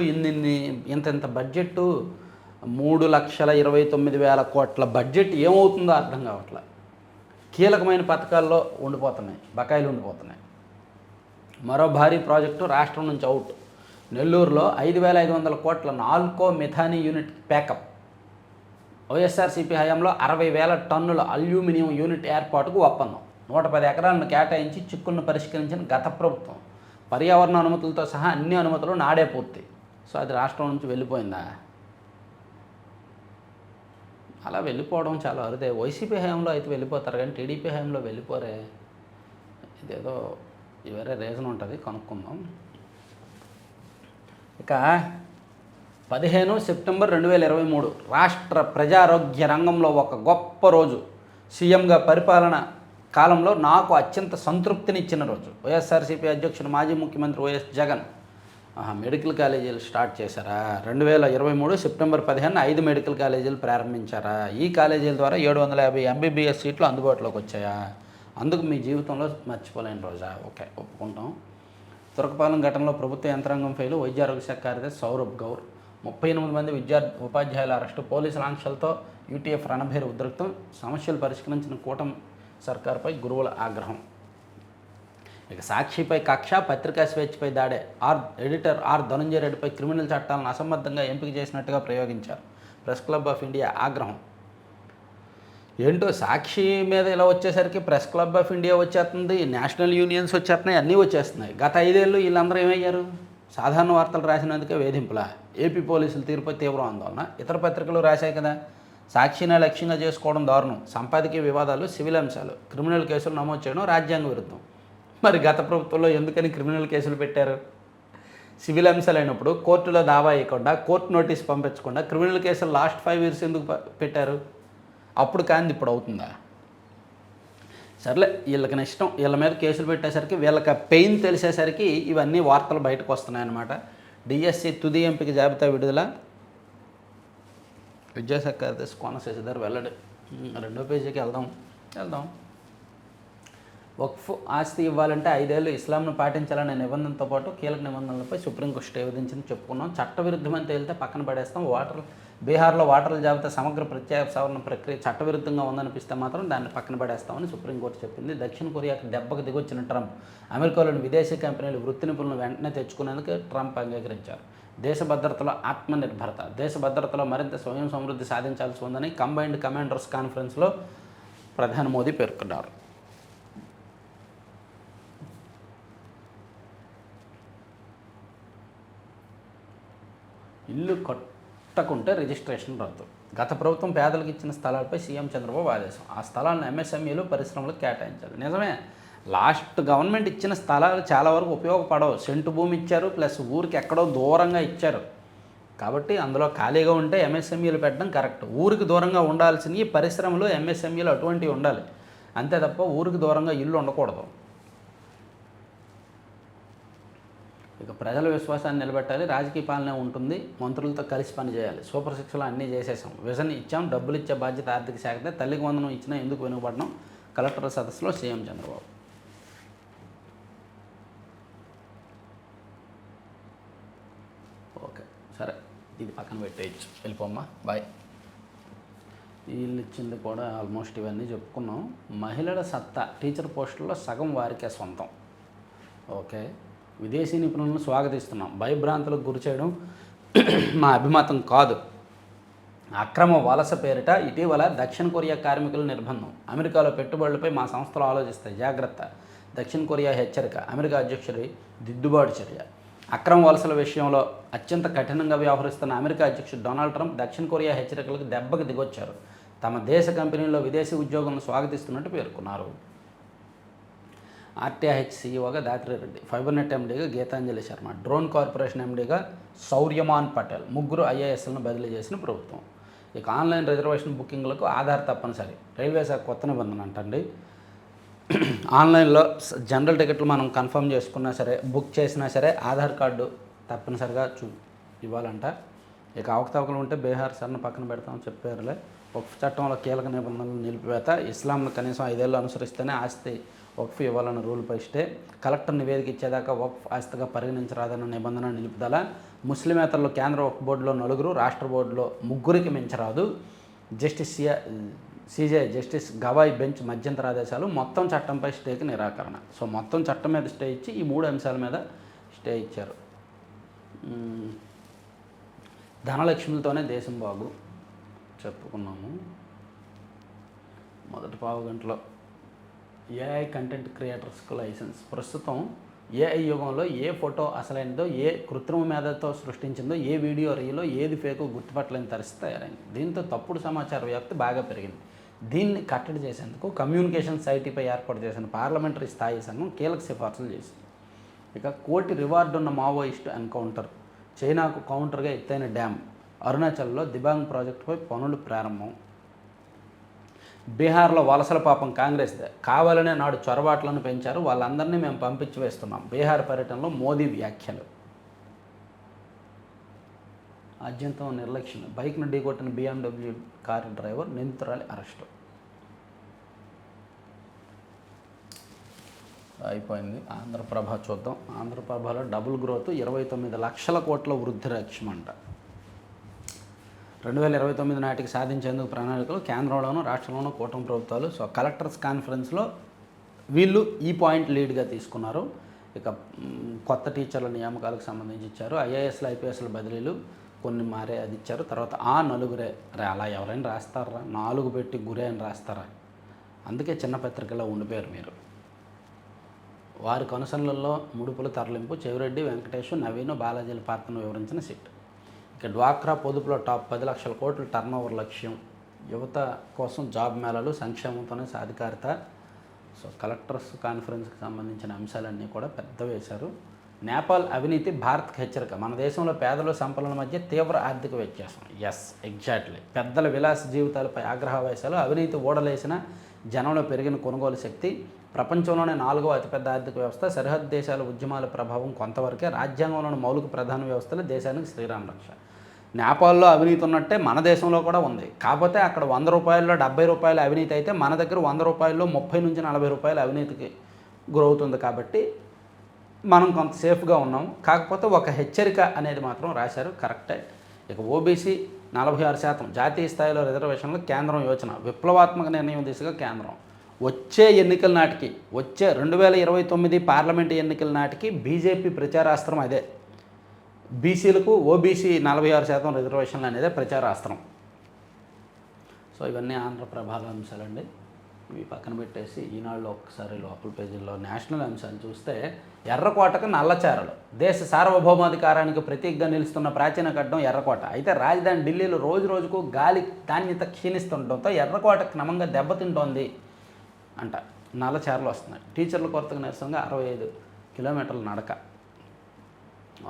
ఇంత బడ్జెట్టు 3,29,000 కోట్ల బడ్జెట్ ఏమవుతుందో అర్థం కావట్లే. కీలకమైన పథకాల్లో ఉండిపోతున్నాయి, బకాయిలు ఉండిపోతున్నాయి. మరో భారీ ప్రాజెక్టు రాష్ట్రం నుంచి అవుట్. నెల్లూరులో 5,500 కోట్ల నాల్కో మిథానీ యూనిట్ ప్యాకప్. వైఎస్ఆర్సీపీ హయాంలో 60,000 టన్నుల అల్యూమినియం యూనిట్ ఏర్పాటుకు ఒప్పందం. 110 ఎకరాలను కేటాయించి చిక్కులను పరిష్కరించిన గత ప్రభుత్వం. పర్యావరణ అనుమతులతో సహా అన్ని అనుమతులు నాడే పూర్తి. సో అది రాష్ట్రం నుంచి వెళ్ళిపోయిందా? అలా వెళ్ళిపోవడం చాలా అరుదే. వైసీపీ హయాంలో అయితే వెళ్ళిపోతారు, కానీ టీడీపీ హయాంలో వెళ్ళిపోరే. ఇదేదో వేరే రీజన్ ఉంటుంది, కనుక్కుందాం. ఇక 15 సెప్టెంబర్ 2023 రాష్ట్ర ప్రజారోగ్య రంగంలో ఒక గొప్ప రోజు. సీఎంగా పరిపాలన కాలంలో నాకు అత్యంత సంతృప్తినిచ్చిన రోజు. వైఎస్ఆర్సీపీ అధ్యక్షుడు మాజీ ముఖ్యమంత్రి వైఎస్ జగన్ మెడికల్ కాలేజీలు స్టార్ట్ చేశారా? 2023 సెప్టెంబర్ 15 5 మెడికల్ కాలేజీలు ప్రారంభించారా? ఈ కాలేజీల ద్వారా 750 ఎంబీబీఎస్ సీట్లు అందుబాటులోకి వచ్చాయా? అందుకు మీ జీవితంలో మర్చిపోలేని రోజా? ఓకే, ఒప్పుకుంటాం. తురకపాలెం ఘటనలో ప్రభుత్వ యంత్రాంగం ఫెయిల్. వైద్య ఆరోగ్య శాఖ కార్యదర్శి సౌరభ్ గౌర్. 38 మంది ఉపాధ్యాయుల అరెస్టు. పోలీసుల ఆంక్షలతో యూటీఎఫ్ రణభేరి ఉద్రిక్తం. సమస్యలు పరిష్కరించిన కూటమి సర్కార్పై గురువుల ఆగ్రహం. ఇక సాక్షిపై కక్ష, పత్రికా స్వేచ్ఛపై దాడే. ఎడిటర్ ధనంజయ రెడ్డిపై క్రిమినల్ చట్టాలను అసంబద్ధంగా ఎంపిక చేసినట్టుగా ప్రయోగించారు. ప్రెస్ క్లబ్ ఆఫ్ ఇండియా ఆగ్రహం. ఏంటో సాక్షి మీద ఇలా వచ్చేసరికి ప్రెస్ క్లబ్ ఆఫ్ ఇండియా వచ్చేస్తుంది, నేషనల్ యూనియన్స్ వచ్చేస్తున్నాయి, అన్నీ వచ్చేస్తున్నాయి. గత 5 ఏళ్ళు వీళ్ళందరూ ఏమయ్యారు? సాధారణ వార్తలు రాసినందుకే వేధింపులా? ఏపీ పోలీసుల తీరుపై తీవ్ర ఆందోళన. ఇతర పత్రికలు రాశాయి కదా. సాక్షిని లక్ష్యంగా చేసుకోవడం దారుణం. సంపాదకీయ వివాదాలు, సివిల్ అంశాలు, క్రిమినల్ కేసులు నమోదు చేయడం రాజ్యాంగ విరుద్ధం. మరి గత ప్రభుత్వంలో ఎందుకని క్రిమినల్ కేసులు పెట్టారు? సివిల్ అంశాలు అయినప్పుడు కోర్టులో దావా వేయకుండా, కోర్టు నోటీస్ పంపించకుండా క్రిమినల్ కేసులు లాస్ట్ 5 ఇయర్స్ ఎందుకు పెట్టారు? అప్పుడు కానీ ఇప్పుడు అవుతుందా? సర్లే, వీళ్ళకి ఇష్టం. వీళ్ళ మీద కేసులు పెట్టేసరికి, వీళ్ళకి పెయిన్ తెలిసేసరికి ఇవన్నీ వార్తలు బయటకు వస్తున్నాయన్నమాట. డిఎస్సి తుది ఎంపిక జాబితా విడుదల. విద్యాశాఖ కార్యదర్శి కోన శశిధర్ వెల్లడి. 2వ పేజీకి వెళ్దాం. వక్ఫ్ ఆస్తి ఇవ్వాలంటే 5 ఏళ్ళు ఇస్లాంను పాటించాలనే నిబంధనతో పాటు కీలక నిబంధనలపై సుప్రీంకోర్టు స్టే విధించింది చెప్పుకున్నాం. చట్టవిరుద్ధమని తేలితే పక్కన పడేస్తాం. బీహార్లో ఓటర్ల జాబితా సమగ్ర ప్రత్యేక సవరణ ప్రక్రియ చట్టవిరుద్ధంగా ఉందనిపిస్తే మాత్రం దాన్ని పక్కన పడేస్తామని సుప్రీంకోర్టు చెప్పింది. దక్షిణ కొరియాకు దెబ్బకు దిగొచ్చిన ట్రంప్ అమెరికాలోని విదేశీ కంపెనీలు వృత్తి నిపుణులను వెంటనే తెచ్చుకునేందుకు ట్రంప్ అంగీకరించారు. దేశ భద్రతలో ఆత్మనిర్భరత, దేశ భద్రతలో మరింత స్వయం సమృద్ధి సాధించాల్సి ఉందని కంబైన్డ్ కమాండర్స్ కాన్ఫరెన్స్లో ప్రధాని మోదీ పేర్కొన్నారు. ఇల్లు కట్టకుంటే రిజిస్ట్రేషన్ రద్దు. గత ప్రభుత్వం పేదలకు ఇచ్చిన స్థలాలపై సీఎం చంద్రబాబు ఆదేశం. ఆ స్థలాలను ఎంఎస్ఎంఈలు పరిశ్రమలకు కేటాయించాలి. నిజమే, లాస్ట్ గవర్నమెంట్ ఇచ్చిన స్థలాలు చాలా వరకు ఉపయోగపడవు. సెంటు భూమి ఇచ్చారు, ప్లస్ ఊరికి ఎక్కడో దూరంగా ఇచ్చారు. కాబట్టి అందులో ఖాళీగా ఉంటే ఎంఎస్ఎంఈలు పెట్టడం కరెక్ట్. ఊరికి దూరంగా ఉండాల్సినవి పరిశ్రమలు ఎంఎస్ఎంఈలు అటువంటివి ఉండాలి. అంతే తప్ప ఊరికి దూరంగా ఇల్లు ఉండకూడదు. ఇక ప్రజల విశ్వాసాన్ని నిలబెట్టాలి. రాజకీయ పాలన ఉంటుంది, మంత్రులతో కలిసి పనిచేయాలి. సూపర్ సిక్స్లో అన్నీ చేసేసాం, విజన్ ఇచ్చాం, డబ్బులు ఇచ్చే బాధ్యత ఆర్థిక శాఖదే. తల్లికి వందనం ఇచ్చినా ఎందుకు వెనుకబడడం? కలెక్టర్ సదస్సులో సీఎం చంద్రబాబు. ఓకే, సరే, ఇది పక్కన పెట్టేయచ్చు, వెళ్ళిపోమ్మా, బాయ్. వీళ్ళు ఇచ్చింది కూడా ఆల్మోస్ట్ ఇవన్నీ చెప్పుకున్నాం. మహిళల సత్తా, టీచర్ పోస్టుల్లో సగం వారికే సొంతం. ఓకే, విదేశీ నిపుణులను స్వాగతిస్తున్నాం. భయభ్రాంతులకు గురి చేయడం మా అభిమతం కాదు. అక్రమ వలస పేరిట ఇటీవల దక్షిణ కొరియా కార్మికుల నిర్బంధం. అమెరికాలో పెట్టుబడులపై మా సంస్థలు ఆలోచిస్తాయి, జాగ్రత్త. దక్షిణ కొరియా హెచ్చరిక. అమెరికా అధ్యక్షుడి దిద్దుబాటు చర్య. అక్రమ వలసల విషయంలో అత్యంత కఠినంగా వ్యవహరిస్తున్న అమెరికా అధ్యక్షుడు డొనాల్డ్ ట్రంప్ దక్షిణ కొరియా హెచ్చరికలకు దెబ్బకు దిగొచ్చారు. తమ దేశ కంపెనీల్లో విదేశీ ఉద్యోగులను స్వాగతిస్తున్నట్టు పేర్కొన్నారు. ఆర్టీఐహెచ్ సీఈఓగా దాత్రి రెడ్డి, ఫైబర్నెట్ ఎండీగా గీతాంజలి శర్మ, డ్రోన్ కార్పొరేషన్ ఎండీగా శౌర్యమాన్ పటేల్, ముగ్గురు ఐఏఎస్లను బదిలీ చేసిన ప్రభుత్వం. ఇక ఆన్లైన్ రిజర్వేషన్ బుకింగ్లకు ఆధార్ తప్పనిసరి. రైల్వే శాఖ కొత్త నిబంధన అంటండి. ఆన్లైన్లో జనరల్ టికెట్లు మనం కన్ఫర్మ్ చేసుకున్నా సరే, బుక్ చేసినా సరే ఆధార్ కార్డు తప్పనిసరిగా ఇవ్వాలంట. ఇక అవకతవకలు ఉంటే బీహార్ సర్ను పక్కన పెడతామని చెప్పారులే. వక్ఫ్ చట్టంలో కీలక నిబంధనలు నిలిపివేత. ఇస్లాంను కనీసం 5 ఏళ్ళు అనుసరిస్తేనే ఆస్తి వక్ఫ్ ఇవ్వాలన్న రూల్పై స్టే. కలెక్టర్ నివేదిక ఇచ్చేదాకా వక్ఫ్ ఆస్తిగా పరిగణించరాదన్న నిబంధన నిలుపుదల. ముస్లిమేతరులు కేంద్ర వక్ఫ్ బోర్డులో 4, రాష్ట్ర బోర్డులో 3కి మించరాదు. సీజే జస్టిస్ గవాయ్ బెంచ్ మధ్యంతర ఆదేశాలు. మొత్తం చట్టంపై స్టేకి నిరాకరణ. సో మొత్తం చట్టం మీద స్టే ఇచ్చి ఈ 3 అంశాల మీద స్టే ఇచ్చారు. ధనలక్ష్మితోనే దేశం బాగు చెప్పుకున్నాము. మొదటి పావు గంటలో ఏఐ కంటెంట్ క్రియేటర్స్కు లైసెన్స్. ప్రస్తుతం ఏఐ యుగంలో ఏ ఫోటో అసలైనదో, ఏ కృత్రిమ మేధతో సృష్టించిందో, ఏ వీడియో రీలో ఏది ఫేకో గుర్తుపట్టలేని పరిస్థితి తయారైంది. దీంతో తప్పుడు సమాచార వ్యాప్తి బాగా పెరిగింది. దీన్ని కట్టడి చేసేందుకు కమ్యూనికేషన్స్ ఐటీపై ఏర్పాటు చేసిన పార్లమెంటరీ స్థాయి సంఘం కీలక సిఫార్సులు చేసింది. ఇక కోటి రివార్డు ఉన్న మావోయిస్టు ఎన్కౌంటర్. చైనాకు కౌంటర్గా ఎత్తైన డ్యామ్. అరుణాచల్లో దిబాంగ్ ప్రాజెక్టుపై పనులు ప్రారంభం. బీహార్లో వలసల పాపం కాంగ్రెస్దే. కావాలనే నాడు చొరబాట్లను పెంచారు, వాళ్ళందరినీ మేము పంపించి వేస్తున్నాం. బీహార్ పర్యటనలో మోదీ వ్యాఖ్యలు. అత్యంతం నిర్లక్ష్యం. బైక్ను ఢీకొట్టిన BMW కారు డ్రైవర్, నిందితురాలి అరెస్టు. అయిపోయింది. ఆంధ్రప్రభ చూద్దాం. ఆంధ్రప్రభలో డబుల్ గ్రోత్, 29 లక్షల కోట్ల వృద్ధి లక్ష్యం అంట. 2029 నాటికి సాధించేందుకు ప్రణాళికలు. కేంద్రంలోనూ రాష్ట్రంలోనూ కూటమి ప్రభుత్వాలు. సో కలెక్టర్స్ కాన్ఫరెన్స్లో వీళ్ళు ఈ పాయింట్ లీడ్గా తీసుకున్నారు. ఇక కొత్త టీచర్ల నియామకాలకు సంబంధించి ఇచ్చారు. ఐఏఎస్లు ఐపీఎస్ల బదిలీలు కొన్ని మారే అది ఇచ్చారు. తర్వాత ఆ 4 అలా ఎవరైనా రాస్తారా? 4 పెట్టి గురే అని రాస్తారా? అందుకే చిన్న పత్రికలో ఉండిపోయారు మీరు. వారి కనుసనలలో ముడుపుల తరలింపు. చెవిరెడ్డి, వెంకటేష్, నవీన్, బాలాజీల పాత్రను వివరించిన సిట్. ఇక డ్వాక్రా పొదుపులో టాప్ 10 లక్షల కోట్ల టర్నోవర్ లక్ష్యం. యువత కోసం జాబ్ మేళాలు, సంక్షేమంతోనే సాధికారత. సో కలెక్టర్స్ కాన్ఫరెన్స్కి సంబంధించిన అంశాలన్నీ కూడా పెద్ద వేశారు. నేపాల్ అవినీతి భారత్కి హెచ్చరిక. మన దేశంలో పేదలు సంపన్నుల మధ్య తీవ్ర ఆర్థిక వ్యత్యాసం. Yes, exactly. పెద్దల విలాస జీవితాలపై ఆగ్రహవేశాలు. అవినీతి ఓడలేసిన జనంలో పెరిగిన కొనుగోలు శక్తి. ప్రపంచంలోనే 4వ అతిపెద్ద ఆర్థిక వ్యవస్థ. సరిహద్దు దేశాల ఉద్యమాల ప్రభావం కొంతవరకే. రాజ్యాంగంలోని మౌలిక ప్రధాన వ్యవస్థలు దేశానికి శ్రీరామ రక్ష. నేపాల్లో అవినీతి ఉన్నట్టే మన దేశంలో కూడా ఉంది. కాకపోతే అక్కడ 100 రూపాయల్లో 70 రూపాయల అవినీతి అయితే మన దగ్గర 100 రూపాయల్లో 30 నుంచి 40 రూపాయల అవినీతికి గురవుతుంది. కాబట్టి మనం కొంత సేఫ్గా ఉన్నాం. కాకపోతే ఒక హెచ్చరిక అనేది మాత్రం రాశారు, కరెక్టే. ఇక ఓబీసీ 46% జాతీయ స్థాయిలో రిజర్వేషన్లు కేంద్రం యోచన, విప్లవాత్మక నిర్ణయం దిశగా కేంద్రం. వచ్చే ఎన్నికల నాటికి, వచ్చే 2029 పార్లమెంటు ఎన్నికల నాటికి బీజేపీ ప్రచారాస్త్రం అదే. బీసీలకు ఓబీసీ 46% రిజర్వేషన్లు అనేదే ప్రచారాస్త్రం. సో ఇవన్నీ ఆంధ్రప్రభాల అంశాలండి. ఇవి పక్కన పెట్టేసి ఈనాడులో ఒక్కసారి లోపల పేజీల్లో నేషనల్ అంశాలు చూస్తే, ఎర్రకోటకు నల్లచారలు, దేశ సార్వభౌమాధికారానికి ప్రతీకగా నిలుస్తున్న ప్రాచీన కట్టడం ఎర్రకోట. అయితే రాజధాని ఢిల్లీలో రోజు రోజుకు గాలి ధాన్యత క్షీణిస్తుండటంతో ఎర్రకోట క్రమంగా దెబ్బతింటోంది అంట. నల్లచారలు వస్తున్నాయి. టీచర్ల కొరతకు నిరసనగా 65 కిలోమీటర్ల నడక.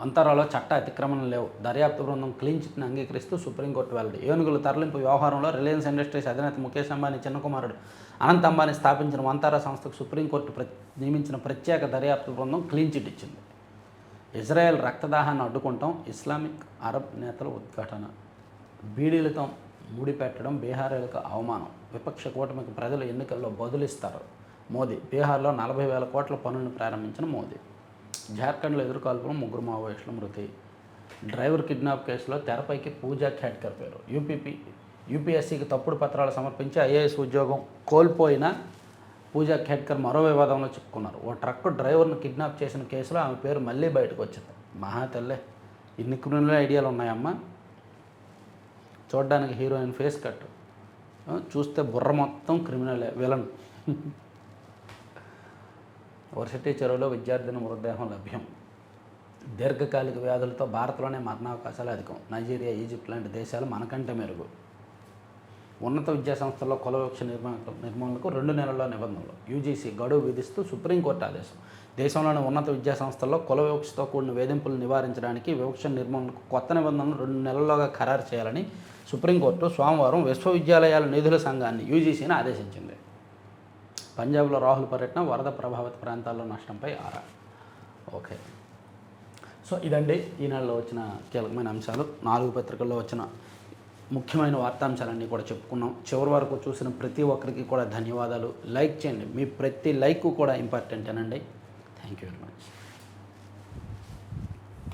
అంతరాలో చట్ట అతిక్రమణలు లేవు, దర్యాప్తు బృందం క్లీన్ చిట్ని అంగీకరిస్తూ సుప్రీంకోర్టు వెల్లడి. ఏనుగుల తరలింపు వ్యవహారంలో రిలయన్స్ ఇండస్ట్రీస్ అధినేత ముఖేష్ అంబానీ చిన్న కుమారుడు అనంత్ అంబానీ స్థాపించిన వంతారా సంస్థకు సుప్రీంకోర్టు నియమించిన ప్రత్యేక దర్యాప్తు బృందం క్లీన్ చిట్ ఇచ్చింది. ఇజ్రాయెల్ రక్తదాహాన్ని అడ్డుకుంటాం, ఇస్లామిక్ అరబ్ నేతల ఉద్ఘాటన. బీడీలతో ముడిపెట్టడం బీహారీలకు అవమానం, విపక్ష కూటమికి ప్రజలు ఎన్నికల్లో బదులిస్తారు మోదీ. బీహార్లో 40,000 కోట్ల పనులను ప్రారంభించిన మోదీ. జార్ఖండ్లో ఎదురుకాల్పులు, 3 మావోయిస్టుల మృతి. డ్రైవర్ కిడ్నాప్ కేసులో తెరపైకి పూజా ఖేడ్కర్ పేరు. యూపీఎస్సీకి తప్పుడు పత్రాలు సమర్పించి ఐఏఎస్ ఉద్యోగం కోల్పోయిన పూజా ఖేడ్కర్ మరో వివాదంలో చిక్కుకున్నారు. ఓ ట్రక్ డ్రైవర్ను కిడ్నాప్ చేసిన కేసులో ఆమె పేరు మళ్ళీ బయటకు వచ్చింది. మహా తల్లే, ఇన్ని క్రిమినల్ ఐడియాలు ఉన్నాయమ్మా. చూడడానికి హీరోయిన్ ఫేస్ కట్, చూస్తే బుర్ర మొత్తం క్రిమినలే, విలన్. వర్సిటీ చెరువులో విద్యార్థిని మృతదేహం లభ్యం. దీర్ఘకాలిక వ్యాధులతో భారత్లోనే మరణావకాశాలు అధికం. నైజీరియా, ఈజిప్ట్ లాంటి దేశాలు మనకంటే మెరుగు. ఉన్నత విద్యాసంస్థల్లో కుల వివక్ష నిర్మూలనకు 2 నెలల్లో నిబంధనలు. యూజీసీ గడువు విధిస్తూ సుప్రీంకోర్టు ఆదేశం. దేశంలోని ఉన్నత విద్యాసంస్థల్లో కుల వివక్షతో కూడిన వేధింపులు నివారించడానికి వివక్ష నిర్మూలనకు కొత్త నిబంధనలు 2 నెలల్లోగా ఖరారు చేయాలని సుప్రీంకోర్టు సోమవారం విశ్వవిద్యాలయాల నిధుల సంఘాన్ని యూజీసీని ఆదేశించింది. పంజాబ్లో రాహుల్ పర్యటన, వరద ప్రభావిత ప్రాంతాల్లో నష్టంపై ఆరా. ఓకే, సో ఇదండి ఈనాడులో వచ్చిన కీలకమైన అంశాలు. 4 పత్రికల్లో వచ్చిన ముఖ్యమైన వార్తాంశాలన్నీ కూడా చెప్పుకున్నాం. చివరి వరకు చూసిన ప్రతి ఒక్కరికి కూడా ధన్యవాదాలు. లైక్ చేయండి, మీ ప్రతి లైక్ కూడా ఇంపార్టెంట్ అనండి. Thank you very much.